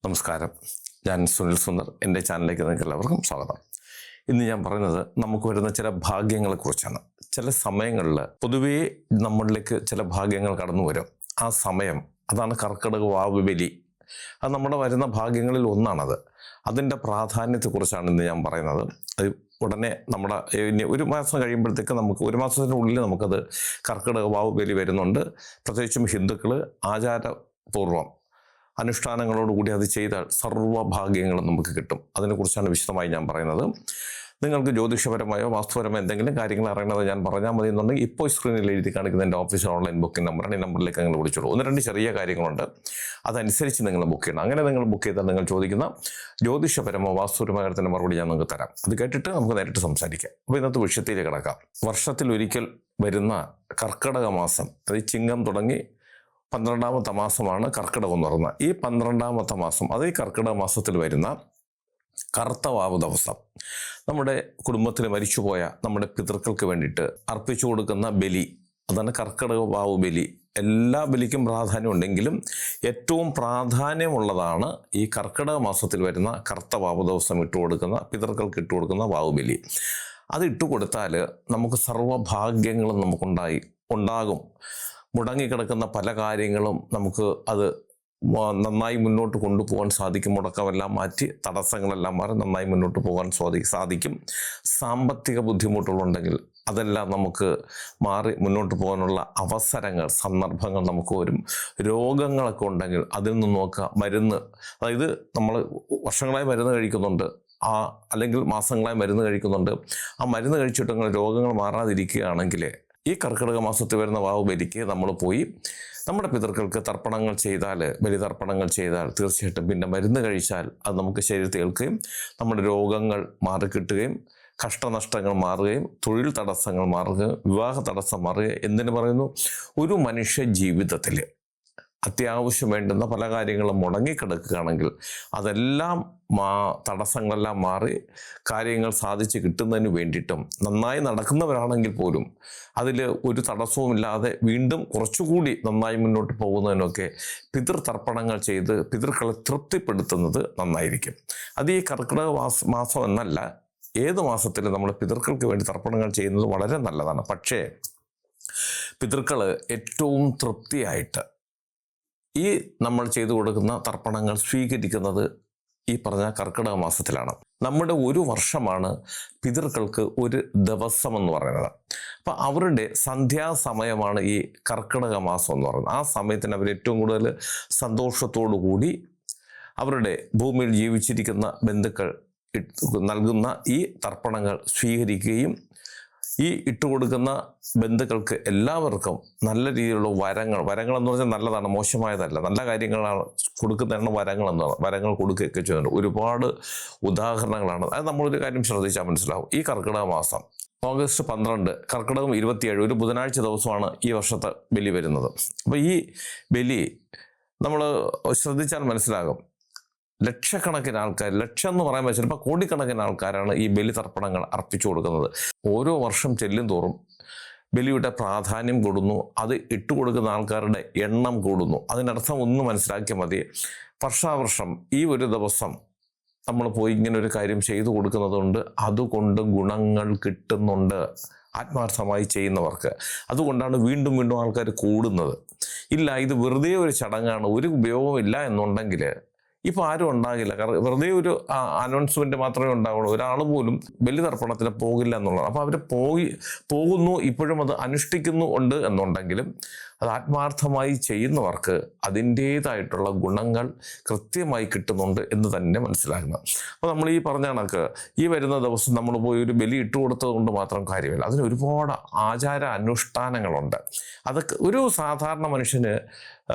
നമസ്കാരം, ഞാൻ സുനിൽ സുന്ദർ. എൻ്റെ ചാനലിലേക്ക് നിങ്ങൾക്ക് എല്ലാവർക്കും സ്വാഗതം. ഇന്ന് ഞാൻ പറയുന്നത് നമുക്ക് വരുന്ന ചില ഭാഗ്യങ്ങളെക്കുറിച്ചാണ്. ചില സമയങ്ങളിൽ പൊതുവേ നമ്മളിലേക്ക് ചില ഭാഗ്യങ്ങൾ കടന്നു വരും. ആ സമയം അതാണ് കർക്കിടക വാവ് ബലി. അത് നമ്മുടെ വരുന്ന ഭാഗ്യങ്ങളിൽ ഒന്നാണത്. അതിൻ്റെ പ്രാധാന്യത്തെക്കുറിച്ചാണ് ഇന്ന് ഞാൻ പറയുന്നത്. അത് ഉടനെ നമ്മുടെ ഇനി ഒരു മാസം കഴിയുമ്പോഴത്തേക്ക് ഒരു മാസത്തിനുള്ളിൽ നമുക്കത് കർക്കിടക വാവ് ബലി വരുന്നുണ്ട്. പ്രത്യേകിച്ചും ഹിന്ദുക്കൾ ആചാരപൂർവ്വം അനുഷ്ഠാനങ്ങളോടുകൂടി അത് ചെയ്താൽ സർവ്വഭാഗ്യങ്ങളും നമുക്ക് കിട്ടും. അതിനെക്കുറിച്ചാണ് വിശദമായി ഞാൻ പറയുന്നത്. നിങ്ങൾക്ക് ജ്യോതിഷപരമായോ വാസ്തുപരമായോ എന്തെങ്കിലും കാര്യങ്ങൾ അറിയണത് ഞാൻ പറഞ്ഞാൽ മതി എന്നുണ്ടെങ്കിൽ ഇപ്പോൾ സ്ക്രീനിൽ എഴുതി കാണിക്കുന്ന എൻ്റെ ഓഫീസിൽ ഓൺലൈൻ ബുക്കിംഗ് നമ്പറാണ്. ഈ നമ്പറിലേക്ക് നിങ്ങൾ വിളിച്ചോളൂ. ഒന്ന് രണ്ട് ചെറിയ കാര്യങ്ങളുണ്ട്, അതനുസരിച്ച് നിങ്ങൾ ബുക്ക് ചെയ്യണം. അങ്ങനെ നിങ്ങൾ ബുക്ക് ചെയ്താൽ നിങ്ങൾ ചോദിക്കുന്ന ജ്യോതിഷപരമോ വാസ്തുപരമായ കാര്യത്തിൻ്റെ മറുപടി ഞാൻ നിങ്ങൾക്ക് തരാം. അത് കേട്ടിട്ട് നമുക്ക് നേരിട്ട് സംസാരിക്കാം. അപ്പോൾ ഇന്നത്തെ വിഷയത്തിലേക്ക് കിടക്കാം. വർഷത്തിലൊരിക്കൽ വരുന്ന കർക്കിടക മാസം, അത് ചിങ്ങം തുടങ്ങി 12ാമത്തെ മാസമാണ് കർക്കിടകം എന്ന് പറയുന്നത്. ഈ 12ാമത്തെ മാസം, അതേ കർക്കിടക മാസത്തിൽ വരുന്ന കറുത്ത വാവ് ദിവസം നമ്മുടെ കുടുംബത്തിൽ മരിച്ചുപോയ നമ്മുടെ പിതൃക്കൾക്ക് വേണ്ടിയിട്ട് അർപ്പിച്ചു കൊടുക്കുന്ന ബലി, അതാണ് കർക്കിടക വാവ് ബലി. എല്ലാ ബലിക്കും പ്രാധാന്യമുണ്ടെങ്കിലും ഏറ്റവും പ്രാധാന്യമുള്ളതാണ് ഈ കർക്കിടക മാസത്തിൽ വരുന്ന കറുത്ത വാവ് ദിവസം പിതൃക്കൾക്ക് ഇട്ടുകൊടുക്കുന്ന വാവ് ബലി. അത് ഇട്ടുകൊടുത്താൽ നമുക്ക് സർവ്വഭാഗ്യങ്ങളും ഉണ്ടാകും. മുടങ്ങിക്കിടക്കുന്ന പല കാര്യങ്ങളും നമുക്ക് അത് നന്നായി മുന്നോട്ട് കൊണ്ടുപോകാൻ സാധിക്കും. മുടക്കമെല്ലാം മാറ്റി, തടസ്സങ്ങളെല്ലാം മാറി നന്നായി മുന്നോട്ട് പോകാൻ സാധിക്കും. സാമ്പത്തിക ബുദ്ധിമുട്ടുകളുണ്ടെങ്കിൽ അതെല്ലാം നമുക്ക് മാറി മുന്നോട്ട് പോകാനുള്ള അവസരങ്ങൾ, സന്ദർഭങ്ങൾ നമുക്ക് വരും. രോഗങ്ങളൊക്കെ ഉണ്ടെങ്കിൽ അതിൽ നിന്ന് നോക്കുക. മരുന്ന്, അതായത് നമ്മൾ വർഷങ്ങളായി മരുന്ന് കഴിക്കുന്നുണ്ട്, അല്ലെങ്കിൽ മാസങ്ങളായി മരുന്ന് കഴിക്കുന്നുണ്ട്. ആ മരുന്ന് കഴിച്ചിട്ട് രോഗങ്ങൾ മാറാതിരിക്കുകയാണെങ്കിൽ ഈ കർക്കിടക മാസത്തിൽ വരുന്ന വാവ് ബലിക്ക് നമ്മൾ പോയി നമ്മുടെ പിതൃക്കൾക്ക് തർപ്പണങ്ങൾ ചെയ്താൽ, ബലിതർപ്പണങ്ങൾ ചെയ്താൽ തീർച്ചയായിട്ടും പിന്നെ മരുന്ന് കഴിച്ചാൽ അത് നമുക്ക് ശരീരത്തിൽ ഏൽക്കുകയും നമ്മുടെ രോഗങ്ങൾ മാറിക്കിട്ടുകയും കഷ്ടനഷ്ടങ്ങൾ മാറുകയും തൊഴിൽ തടസ്സങ്ങൾ മാറുകയും വിവാഹ തടസ്സം മാറുകയും എന്തിനു പറയുന്നു, ഒരു മനുഷ്യ ജീവിതത്തിൽ അത്യാവശ്യം വേണ്ടുന്ന പല കാര്യങ്ങളും മുടങ്ങിക്കിടക്കുകയാണെങ്കിൽ അതെല്ലാം തടസ്സങ്ങളെല്ലാം മാറി കാര്യങ്ങൾ സാധിച്ച് കിട്ടുന്നതിന് വേണ്ടിയിട്ടും, നന്നായി നടക്കുന്നവരാണെങ്കിൽ പോലും അതിൽ ഒരു തടസ്സവുമില്ലാതെ വീണ്ടും കുറച്ചുകൂടി നന്നായി മുന്നോട്ട് പോകുന്നതിനൊക്കെ പിതൃതർപ്പണങ്ങൾ ചെയ്ത് പിതൃക്കളെ തൃപ്തിപ്പെടുത്തുന്നത് നന്നായിരിക്കും. അത് ഈ കർക്കിടക മാസം എന്നല്ല, ഏത് മാസത്തിൽ നമ്മൾ പിതൃക്കൾക്ക് വേണ്ടി തർപ്പണങ്ങൾ ചെയ്യുന്നത് വളരെ നല്ലതാണ്. പക്ഷേ പിതൃക്കൾ ഏറ്റവും തൃപ്തിയായിട്ട് ഈ നമ്മൾ ചെയ്തു കൊടുക്കുന്ന തർപ്പണങ്ങൾ സ്വീകരിക്കുന്നത് ഈ പറഞ്ഞ കർക്കിടക മാസത്തിലാണ്. നമ്മുടെ ഒരു വർഷമാണ് പിതൃക്കൾക്ക് ഒരു ദിവസം എന്ന് പറയുന്നത്. അപ്പം അവരുടെ സന്ധ്യാസമയമാണ് ഈ കർക്കിടക മാസം എന്ന് പറയുന്നത്. ആ സമയത്തിന് അവർ ഏറ്റവും കൂടുതൽ സന്തോഷത്തോടു കൂടി അവരുടെ ഭൂമിയിൽ ജീവിച്ചിരിക്കുന്ന ബന്ധുക്കൾ നൽകുന്ന ഈ തർപ്പണങ്ങൾ സ്വീകരിക്കുകയും ഈ ഇട്ടുകൊടുക്കുന്ന ബന്ധുക്കൾക്ക് എല്ലാവർക്കും നല്ല രീതിയിലുള്ള വരങ്ങൾ എന്ന് പറഞ്ഞാൽ നല്ലതാണ്, മോശമായതല്ല, നല്ല കാര്യങ്ങളാണ് കൊടുക്കുന്നതാണ് വരങ്ങൾ കൊടുക്കുകയൊക്കെ ചെയ്യുന്നുണ്ട്. ഒരുപാട് ഉദാഹരണങ്ങളാണ്. അത് നമ്മളൊരു കാര്യം ശ്രദ്ധിച്ചാൽ മനസ്സിലാവും. ഈ കർക്കിടക മാസം ഓഗസ്റ്റ് 12, കർക്കിടകം 27, ഒരു ബുധനാഴ്ച ദിവസമാണ് ഈ വർഷത്തെ ബലി വരുന്നത്. അപ്പോൾ ഈ ബലി നമ്മൾ ശ്രദ്ധിച്ചാൽ മനസ്സിലാകും. ലക്ഷക്കണക്കിന് ആൾക്കാർ, ലക്ഷം എന്ന് പറയുമ്പോൾ ചിലപ്പോൾ കോടിക്കണക്കിന് ആൾക്കാരാണ് ഈ ബലി തർപ്പണങ്ങൾ അർപ്പിച്ചു കൊടുക്കുന്നത്. ഓരോ വർഷം ചെല്ലും തോറും ബലിയുടെ പ്രാധാന്യം കൂടുന്നു, അത് ഇട്ടുകൊടുക്കുന്ന ആൾക്കാരുടെ എണ്ണം കൂടുന്നു. അതിനർത്ഥം ഒന്ന് മനസ്സിലാക്കിയാൽ മതി, വർഷാവർഷം ഈ ഒരു ദിവസം നമ്മൾ പോയി ഇങ്ങനെ ഒരു കാര്യം ചെയ്തു കൊടുക്കുന്നതുകൊണ്ട് അതുകൊണ്ട് ഗുണങ്ങൾ കിട്ടുന്നുണ്ട് ആത്മാർത്ഥമായി ചെയ്യുന്നവർക്ക്. അതുകൊണ്ടാണ് വീണ്ടും വീണ്ടും ആൾക്കാർ കൂടുന്നത്. ഇല്ല, ഇത് വെറുതെ ഒരു ചടങ്ങാണ്, ഒരു ഉപയോഗമില്ല എന്നുണ്ടെങ്കിൽ ഇപ്പോൾ ആരും ഉണ്ടാകില്ല. കാരണം വെറുതെ ഒരു അനൗൺസ്മെന്റ് മാത്രമേ ഉണ്ടാവുള്ളൂ. ഒരാൾ പോലും ബലിതർപ്പണത്തിന് പോകില്ല എന്നുള്ളതാണ്. അപ്പോൾ അവർ പോകുന്നു, ഇപ്പോഴും അത് അനുഷ്ഠിക്കുന്നുണ്ട് എന്നുണ്ടെങ്കിലും അത് ആത്മാർത്ഥമായി ചെയ്യുന്നവർക്ക് അതിൻ്റേതായിട്ടുള്ള ഗുണങ്ങൾ കൃത്യമായി കിട്ടുന്നുണ്ട് എന്ന് തന്നെ മനസ്സിലാക്കണം. അപ്പോൾ നമ്മൾ ഈ പറഞ്ഞ കണക്ക് ഈ വരുന്ന ദിവസം നമ്മൾ പോയി ഒരു ബലി ഇട്ടുകൊടുത്തത് കൊണ്ട് മാത്രം കാര്യമില്ല. അതിന് ഒരുപാട് ആചാര അനുഷ്ഠാനങ്ങളുണ്ട്. അതൊക്കെ ഒരു സാധാരണ മനുഷ്യന്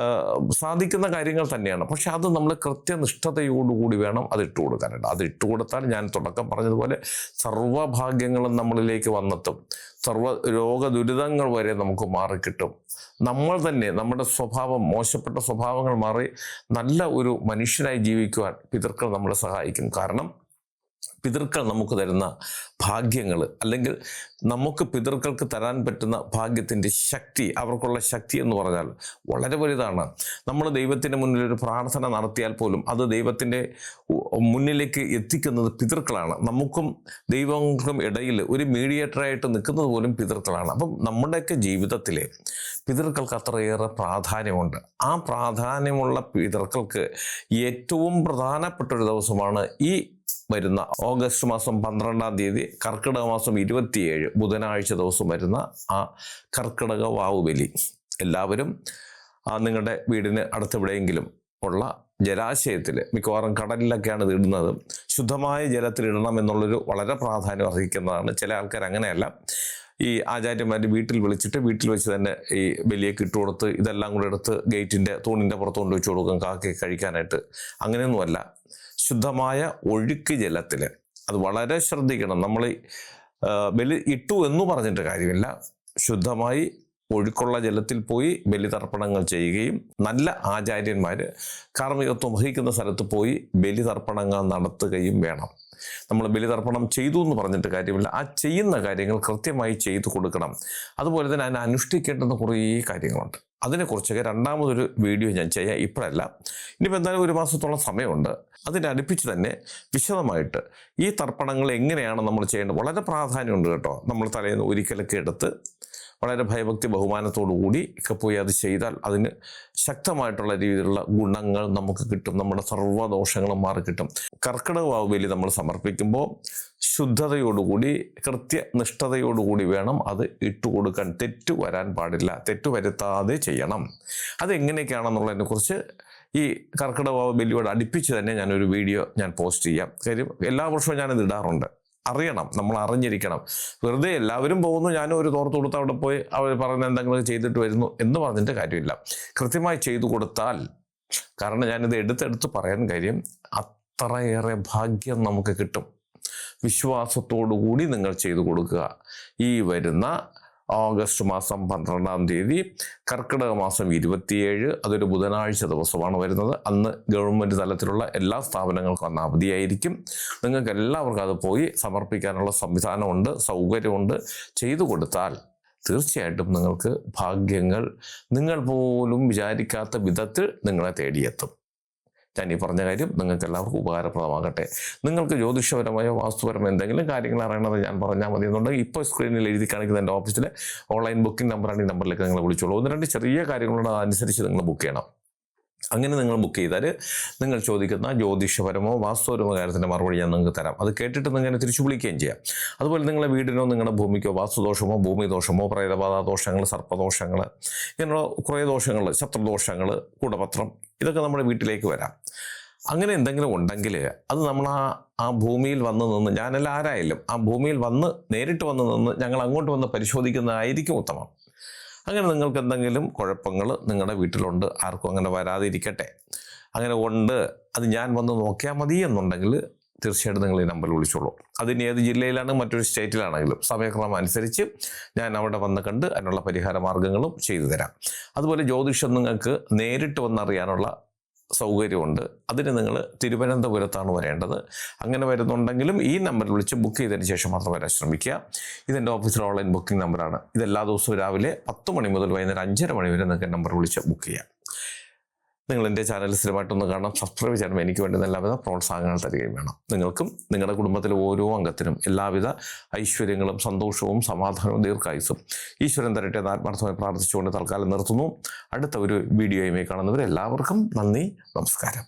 സാധിക്കുന്ന കാര്യങ്ങൾ തന്നെയാണ്. പക്ഷെ അത് നമ്മൾ കൃത്യനിഷ്ഠതയോടുകൂടി വേണം അത് ഇട്ട് കൊടുക്കാനായിട്ട്. അത് ഇട്ട് കൊടുത്താൽ ഞാൻ തുടക്കം പറഞ്ഞതുപോലെ സർവ്വഭാഗ്യങ്ങളും നമ്മളിലേക്ക് വന്നെത്തും. രോഗദുരിതങ്ങൾ വരെ നമുക്ക് മാറിക്കിട്ടും. നമ്മൾ തന്നെ നമ്മുടെ മോശപ്പെട്ട സ്വഭാവങ്ങൾ മാറി നല്ല ഒരു മനുഷ്യനായി ജീവിക്കുവാൻ പിതൃക്കൾ നമ്മളെ സഹായിക്കും. കാരണം പിതൃക്കൾ നമുക്ക് തരുന്ന ഭാഗ്യങ്ങൾ, അല്ലെങ്കിൽ നമുക്ക് പിതൃക്കൾക്ക് തരാൻ പറ്റുന്ന ഭാഗ്യത്തിൻ്റെ ശക്തി, അവർക്കുള്ള ശക്തി എന്ന് പറഞ്ഞാൽ വളരെ വലുതാണ്. നമ്മൾ ദൈവത്തിൻ്റെ മുന്നിൽ ഒരു പ്രാർത്ഥന നടത്തിയാൽ പോലും അത് ദൈവത്തിൻ്റെ മുന്നിലേക്ക് എത്തിക്കുന്നത് പിതൃക്കളാണ്. നമുക്കും ദൈവങ്ങൾക്കും ഇടയിൽ ഒരു മീഡിയേറ്ററായിട്ട് നിൽക്കുന്നത് പോലും പിതൃക്കളാണ്. അപ്പം നമ്മുടെയൊക്കെ ജീവിതത്തിൽ പിതൃക്കൾക്ക് അത്രയേറെ പ്രാധാന്യമുണ്ട്. ആ പ്രാധാന്യമുള്ള പിതൃക്കൾക്ക് ഏറ്റവും പ്രധാനപ്പെട്ട ഒരു ദിവസമാണ് ഈ വരുന്ന ഓഗസ്റ്റ് മാസം 12-ാം തീയതി, കർക്കിടക മാസം 27 ബുധനാഴ്ച ദിവസം വരുന്ന ആ കർക്കിടക വാവുബലി. എല്ലാവരും നിങ്ങളുടെ വീടിന് അടുത്തെവിടെയെങ്കിലും ഉള്ള ജലാശയത്തിൽ, മിക്കവാറും കടലിലൊക്കെയാണ് ഇത് ഇടുന്നത്, ശുദ്ധമായ ജലത്തിലിടണം എന്നുള്ളൊരു വളരെ പ്രാധാന്യം അർഹിക്കുന്നതാണ്. ചില ആൾക്കാർ അങ്ങനെയല്ല, ഈ ആചാര്യന്മാർ വീട്ടിൽ വിളിച്ചിട്ട് വീട്ടിൽ വെച്ച് തന്നെ ഈ ബലിയൊക്കെ ഇട്ട് കൊടുത്ത് ഇതെല്ലാം കൂടെ എടുത്ത് ഗേറ്റിൻ്റെ തൂണിൻ്റെ പുറത്ത് കൊണ്ട് വെച്ച് കൊടുക്കും കാക്കയെ കഴിക്കാനായിട്ട്. അങ്ങനെയൊന്നുമല്ല, ശുദ്ധമായ ഒഴുക്ക് ജലത്തിൽ, അത് വളരെ ശ്രദ്ധിക്കണം. നമ്മൾ ബലി ഇട്ടു എന്ന് പറഞ്ഞിട്ട് കാര്യമില്ല, ശുദ്ധമായി ഒഴുക്കുള്ള ജലത്തിൽ പോയി ബലിതർപ്പണങ്ങൾ ചെയ്യുകയും നല്ല ആചാര്യന്മാർ കാർമ്മികത്വം വഹിക്കുന്ന സ്ഥലത്ത് പോയി ബലിതർപ്പണങ്ങൾ നടത്തുകയും വേണം. നമ്മൾ ബലിതർപ്പണം ചെയ്തു എന്ന് പറഞ്ഞിട്ട് കാര്യമില്ല, ആ ചെയ്യുന്ന കാര്യങ്ങൾ കൃത്യമായി ചെയ്തു കൊടുക്കണം. അതുപോലെ തന്നെ അതിനെ അനുഷ്ഠിക്കേണ്ടുന്ന കുറേ കാര്യങ്ങളുണ്ട്. അതിനെക്കുറിച്ചൊക്കെ രണ്ടാമതൊരു വീഡിയോ ഞാൻ ചെയ്യാം, ഇപ്പോഴല്ല. ഇനിയിപ്പോൾ എന്തായാലും 1 മാസത്തോളം സമയമുണ്ട്. അതിൻ്റെ അടുപ്പിച്ച് തന്നെ വിശദമായിട്ട് ഈ തർപ്പണങ്ങൾ എങ്ങനെയാണ് നമ്മൾ ചെയ്യേണ്ടത് വളരെ പ്രാധാന്യമുണ്ട് കേട്ടോ. നമ്മൾ തലേന്ന് ഒരിക്കലൊക്കെ എടുത്ത് വളരെ ഭയഭക്തി ബഹുമാനത്തോടു കൂടി ഒക്കെ പോയി അത് ചെയ്താൽ അതിന് ശക്തമായിട്ടുള്ള രീതിയിലുള്ള ഗുണങ്ങൾ നമുക്ക് കിട്ടും. നമ്മുടെ സർവ്വദോഷങ്ങളും മാറി കിട്ടും. കർക്കിടക വാവുബലി നമ്മൾ സമർപ്പിക്കുമ്പോൾ ശുദ്ധതയോടുകൂടി കൃത്യനിഷ്ഠതയോടുകൂടി വേണം അത് ഇട്ടുകൊടുക്കാൻ. തെറ്റു വരാൻ പാടില്ല, തെറ്റു വരുത്താതെ ചെയ്യണം. അതെങ്ങനെയൊക്കെയാണെന്നുള്ളതിനെക്കുറിച്ച് ഈ കർക്കിടക വാവുബലിയോട് അടുപ്പിച്ച് തന്നെ ഞാനൊരു വീഡിയോ പോസ്റ്റ് ചെയ്യാം. കാര്യം എല്ലാ വർഷവും ഞാനിത് ഇടാറുണ്ട്. അറിയണം, നമ്മൾ അറിഞ്ഞിരിക്കണം. വെറുതെ എല്ലാവരും പോകുന്നു, ഞാനും ഒരു തോർത്ത് കൊടുത്ത് അവിടെ പോയി അവർ പറയുന്ന എന്തെങ്കിലും ചെയ്തിട്ട് വരുന്നു എന്ന് പറഞ്ഞിട്ട് കാര്യമില്ല. കൃത്യമായി ചെയ്തു കൊടുത്താൽ, കാരണം ഞാനിത് എടുത്തെടുത്ത് പറയാൻ കാര്യം, അത്രയേറെ ഭാഗ്യം നമുക്ക് കിട്ടും. വിശ്വാസത്തോടു കൂടി നിങ്ങൾ ചെയ്തു കൊടുക്കുക. ഈ വരുന്ന ഓഗസ്റ്റ് മാസം 12-ാം തീയതി, കർക്കിടക മാസം 27, അതൊരു ബുധനാഴ്ച ദിവസമാണ് വരുന്നത്. അന്ന് ഗവൺമെൻറ് തലത്തിലുള്ള എല്ലാ സ്ഥാപനങ്ങൾക്കും അന്ന് അവധിയായിരിക്കും. നിങ്ങൾക്ക് എല്ലാവർക്കും അത് പോയി സമർപ്പിക്കാനുള്ള സംവിധാനമുണ്ട്, സൗകര്യമുണ്ട്. ചെയ്തു കൊടുത്താൽ തീർച്ചയായിട്ടും നിങ്ങൾക്ക് ഭാഗ്യങ്ങൾ നിങ്ങൾ പോലും വിചാരിക്കാത്ത വിധത്തിൽ നിങ്ങളെ തേടിയെത്തും. ഞാൻ ഈ പറഞ്ഞ കാര്യം നിങ്ങൾക്ക് എല്ലാവർക്കും ഉപകാരപ്രദമാകട്ടെ. നിങ്ങൾക്ക് ജ്യോതിഷപരമായോ വാസ്തുപരമോ എന്തെങ്കിലും കാര്യങ്ങൾ അറിയണത് ഞാൻ പറഞ്ഞാൽ മതി എന്നുണ്ടെങ്കിൽ ഇപ്പോൾ സ്ക്രീനിൽ എഴുതി കാണിക്കുന്ന എൻ്റെ ഓഫീസിലെ ഓൺലൈൻ ബുക്കിംഗ് നമ്പറാണ്. ഈ നമ്പറിലേക്ക് നിങ്ങൾ വിളിച്ചോളൂ. 1-2 ചെറിയ കാര്യങ്ങളുണ്ട്, അതനുസരിച്ച് നിങ്ങൾ ബുക്ക് ചെയ്യണം. അങ്ങനെ നിങ്ങൾ ബുക്ക് ചെയ്താൽ നിങ്ങൾ ചോദിക്കുന്ന ജ്യോതിഷപരമോ വാസ്തുപരമോ കാര്യത്തിൻ്റെ മറുപടി ഞാൻ നിങ്ങൾക്ക് തരാം. അത് കേട്ടിട്ട് നിങ്ങൾ തിരിച്ചു വിളിക്കുകയും ചെയ്യാം. അതുപോലെ നിങ്ങളുടെ വീടിനോ നിങ്ങളുടെ ഭൂമിക്കോ വാസ്തുദോഷമോ ഭൂമിദോഷമോ പ്രേതബാധ ദോഷങ്ങൾ, സർപ്പദോഷങ്ങൾ, ഇങ്ങനെയുള്ള കുറേ ദോഷങ്ങൾ, ശത്രുദോഷങ്ങൾ, കൂടപത്രം, ഇതൊക്കെ നമ്മുടെ വീട്ടിലേക്ക് വരാം. അങ്ങനെ എന്തെങ്കിലും ഉണ്ടെങ്കിൽ അത് നമ്മൾ ആ ഭൂമിയിൽ വന്ന് നിന്ന്, ഞാനല്ല ആരായാലും ആ ഭൂമിയിൽ വന്ന് നേരിട്ട് വന്ന് നിന്ന് ഞങ്ങൾ അങ്ങോട്ട് വന്ന് പരിശോധിക്കുന്നതായിരിക്കും ഉത്തമം. അങ്ങനെ നിങ്ങൾക്ക് എന്തെങ്കിലും കുഴപ്പങ്ങൾ നിങ്ങളുടെ വീട്ടിലുണ്ട്, ആർക്കും അങ്ങനെ വരാതിരിക്കട്ടെ, അങ്ങനെ ഉണ്ട്, അത് ഞാൻ വന്ന് നോക്കിയാൽ മതി എന്നുണ്ടെങ്കിൽ തീർച്ചയായിട്ടും നിങ്ങൾ ഈ നമ്പറിൽ വിളിച്ചോളൂ. അതിന് ഏത് ജില്ലയിലാണ്, മറ്റൊരു സ്റ്റേറ്റിലാണെങ്കിലും സമയക്രമം അനുസരിച്ച് ഞാൻ അവിടെ വന്ന് കണ്ട് അതിനുള്ള പരിഹാര മാർഗ്ഗങ്ങളും ചെയ്തു തരാം. അതുപോലെ ജ്യോതിഷം നിങ്ങൾക്ക് നേരിട്ട് വന്നറിയാനുള്ള സൗകര്യമുണ്ട്. അതിന് നിങ്ങൾ തിരുവനന്തപുരത്താണ് വരേണ്ടത്. അങ്ങനെ വരുന്നുണ്ടെങ്കിലും ഈ നമ്പറിൽ വിളിച്ച് ബുക്ക് ചെയ്തതിന് ശേഷം മാത്രം വരാൻ ശ്രമിക്കുക. ഇതെൻ്റെ ഓഫീസിലെ ഓൺലൈൻ ബുക്കിംഗ് നമ്പറാണ്. ഇതെല്ലാ ദിവസവും രാവിലെ 10 മണി മുതൽ വൈകുന്നേരം 5:30 മണി വരെ നിങ്ങൾക്ക് നമ്പർ വിളിച്ച് ബുക്ക് ചെയ്യാം. നിങ്ങൾ എൻ്റെ ചാനൽ സ്ഥിരമായിട്ടൊന്ന് കാണണം, സബ്സ്ക്രൈബ് ചെയ്യണം. എനിക്ക് വേണ്ടുന്ന എല്ലാവിധ പ്രോത്സാഹനങ്ങൾ തരികയും വേണം. നിങ്ങൾക്കും നിങ്ങളുടെ കുടുംബത്തിലെ ഓരോ അംഗത്തിനും എല്ലാവിധ ഐശ്വര്യങ്ങളും സന്തോഷവും സമാധാനവും ദീർഘായുസ്സും ഈശ്വരൻ തരട്ടെ എന്ന് ആത്മാർത്ഥമായി പ്രാർത്ഥിച്ചുകൊണ്ട് തൽക്കാലം നിർത്തുന്നു. അടുത്ത ഒരു വീഡിയോയുമായി കാണുന്നവരെല്ലാവർക്കും നന്ദി, നമസ്കാരം.